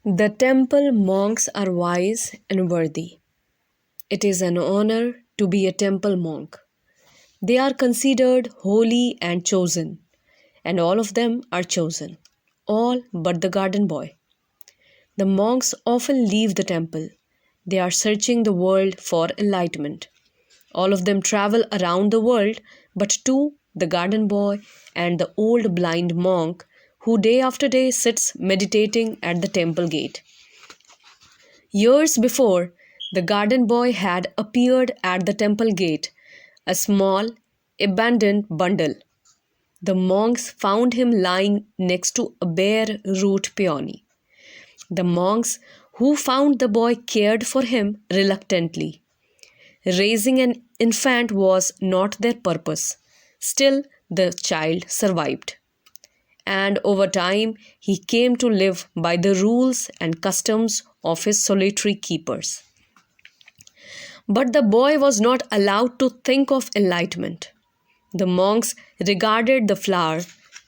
The temple monks are wise and worthy. It is an honor to be a temple monk. They are considered holy and chosen, and all of them are chosen. All but the garden boy. The monks often leave the temple. They are searching the world for enlightenment. All of them travel around the world, but two, the garden boy and the old blind monk, who day after day sits meditating at the temple gate. Years before, the garden boy had appeared at the temple gate, a small, abandoned bundle. The monks found him lying next to a bare root peony. The monks who found the boy cared for him reluctantly. Raising an infant was not their purpose. Still, the child survived. And over time, he came to live by the rules and customs of his solitary keepers. But the boy was not allowed to think of enlightenment. The monks regarded the flower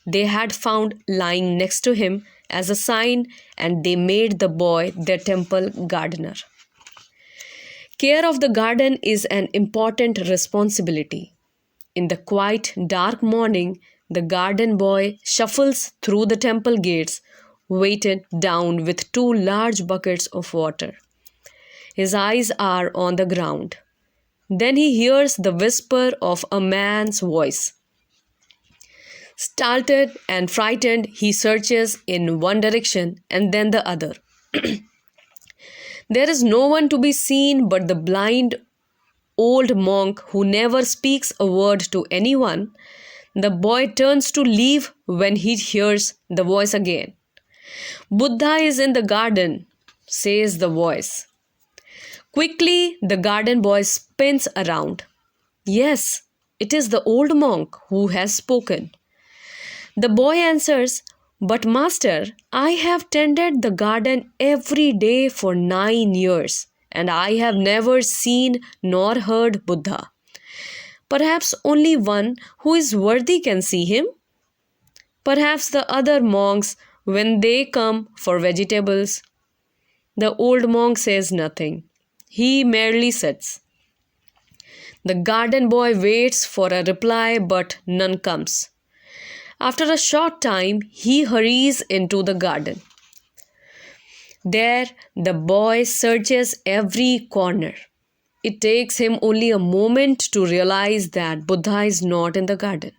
they had found lying next to him as a sign, and they made the boy their temple gardener. Care of the garden is an important responsibility. In the quiet, dark morning, the garden boy shuffles through the temple gates, weighted down with two large buckets of water. His eyes are on the ground. Then he hears the whisper of a man's voice. Startled and frightened, he searches in one direction and then the other. There is no one to be seen but the blind old monk who never speaks a word to anyone. The boy turns to leave when he hears the voice again. Buddha is in the garden, says the voice. Quickly, the garden boy spins around. Yes, it is the old monk who has spoken. The boy answers, But master, I have tended the garden every day for 9 years, and I have never seen nor heard Buddha. Perhaps only one who is worthy can see him. Perhaps the other monks when they come for vegetables. The old monk says nothing. He merely sits. The garden boy waits for a reply, but none comes. After a short time, he hurries into the garden. There, the boy searches every corner. It takes him only a moment to realize that Buddha is not in the garden.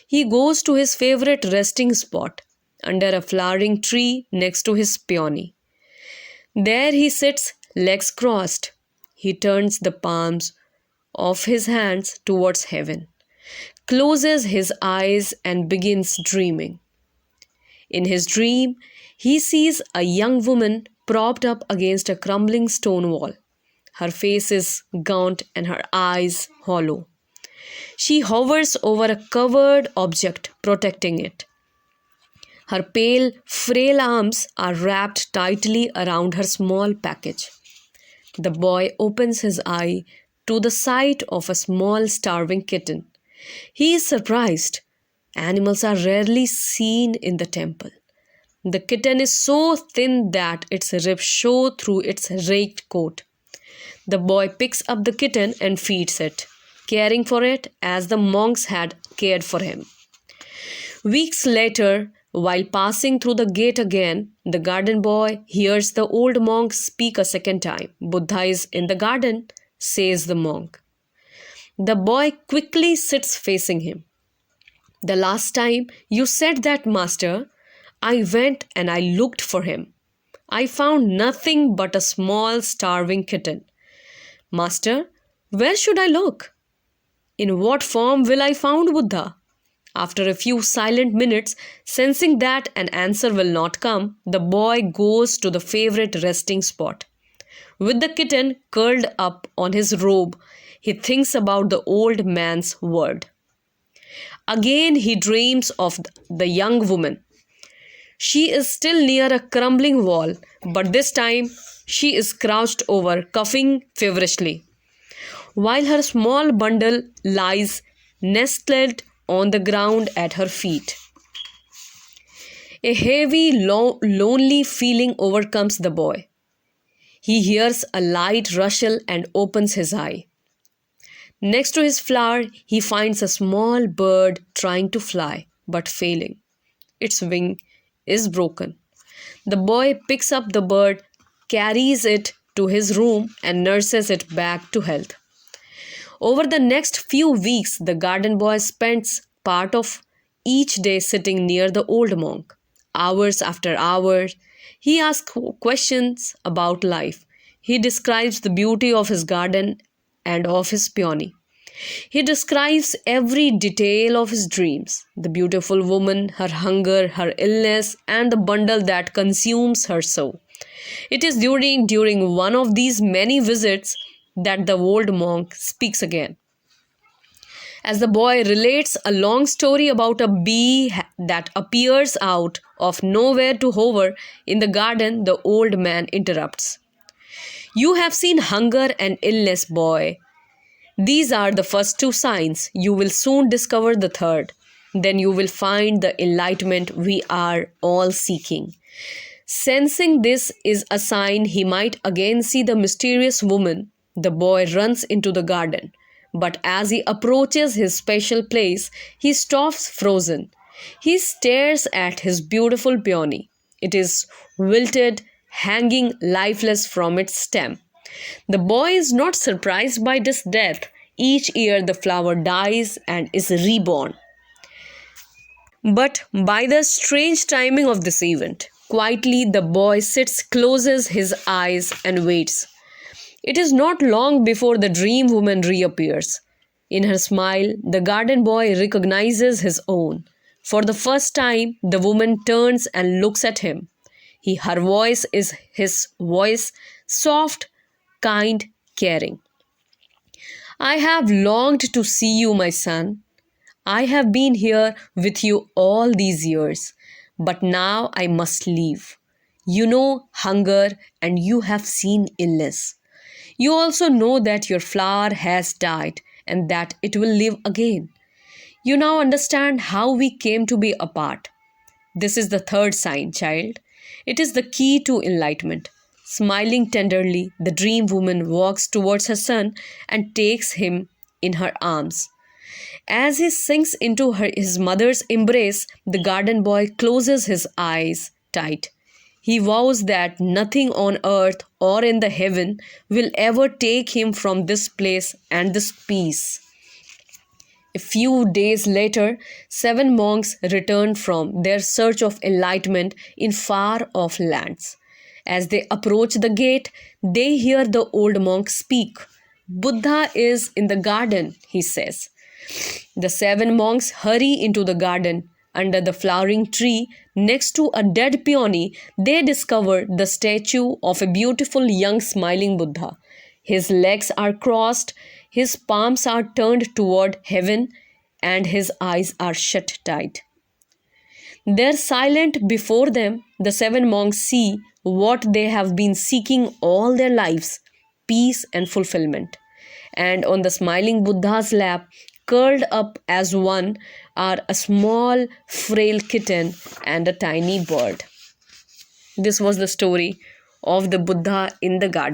He goes to his favorite resting spot, under a flowering tree next to his peony. There he sits, legs crossed. He turns the palms of his hands towards heaven, closes his eyes, and begins dreaming. In his dream, he sees a young woman propped up against a crumbling stone wall. Her face is gaunt and her eyes hollow. She hovers over a covered object, protecting it. Her pale, frail arms are wrapped tightly around her small package. The boy opens his eye to the sight of a small, starving kitten. He is surprised. Animals are rarely seen in the temple. The kitten is so thin that its ribs show through its raked coat. The boy picks up the kitten and feeds it, caring for it as the monks had cared for him. Weeks later, while passing through the gate again, the garden boy hears the old monk speak a second time. Buddha is in the garden, says the monk. The boy quickly sits facing him. The last time you said that, master, I went and I looked for him. I found nothing but a small starving kitten. Master, where should I look? In what form will I find Buddha? After a few silent minutes, sensing that an answer will not come, the boy goes to the favorite resting spot. With the kitten curled up on his robe, he thinks about the old man's word. Again, he dreams of the young woman. She is still near a crumbling wall, but this time she is crouched over, coughing feverishly, while her small bundle lies nestled on the ground at her feet. A heavy, lonely feeling overcomes the boy. He hears a light rustle and opens his eye. Next to his flower, he finds a small bird trying to fly but failing. Its wing is broken. The boy picks up the bird, carries it to his room, and nurses it back to health. Over the next few weeks, the garden boy spends part of each day sitting near the old monk. Hours after hours, he asks questions about life. He describes the beauty of his garden and of his peony. He describes every detail of his dreams, the beautiful woman, her hunger, her illness, and the bundle that consumes her soul. It is during one of these many visits that the old monk speaks again. As the boy relates a long story about a bee that appears out of nowhere to hover in the garden, the old man interrupts. You have seen hunger and illness, boy. These are the first two signs. You will soon discover the third. Then you will find the enlightenment we are all seeking. Sensing this is a sign he might again see the mysterious woman, the boy runs into the garden. But as he approaches his special place, he stops frozen. He stares at his beautiful peony. It is wilted, hanging lifeless from its stem. The boy is not surprised by this death. Each year the flower dies and is reborn. But by the strange timing of this event, quietly the boy sits, closes his eyes, and waits. It is not long before the dream woman reappears. In her smile, the garden boy recognizes his own. For the first time, the woman turns and looks at him. Her voice is his voice, soft, kind, caring. I have longed to see you, my son. I have been here with you all these years, but now I must leave. You know hunger and you have seen illness. You also know that your flower has died and that it will live again. You now understand how we came to be apart. This is the third sign, child. It is the key to enlightenment. Smiling tenderly, the dream woman walks towards her son and takes him in her arms. As he sinks into his mother's embrace, the garden boy closes his eyes tight. He vows that nothing on earth or in the heaven will ever take him from this place and this peace. A few days later, 7 monks returned from their search of enlightenment in far off lands. As they approach the gate, they hear the old monk speak. Buddha is in the garden, he says. The 7 monks hurry into the garden. Under the flowering tree, next to a dead peony, they discover the statue of a beautiful young smiling Buddha. His legs are crossed, his palms are turned toward heaven, and his eyes are shut tight. There, silent before them, the 7 monks see what they have been seeking all their lives: peace and fulfillment. And on the smiling Buddha's lap, curled up as one, are a small, frail kitten and a tiny bird. This was the story of the Buddha in the garden.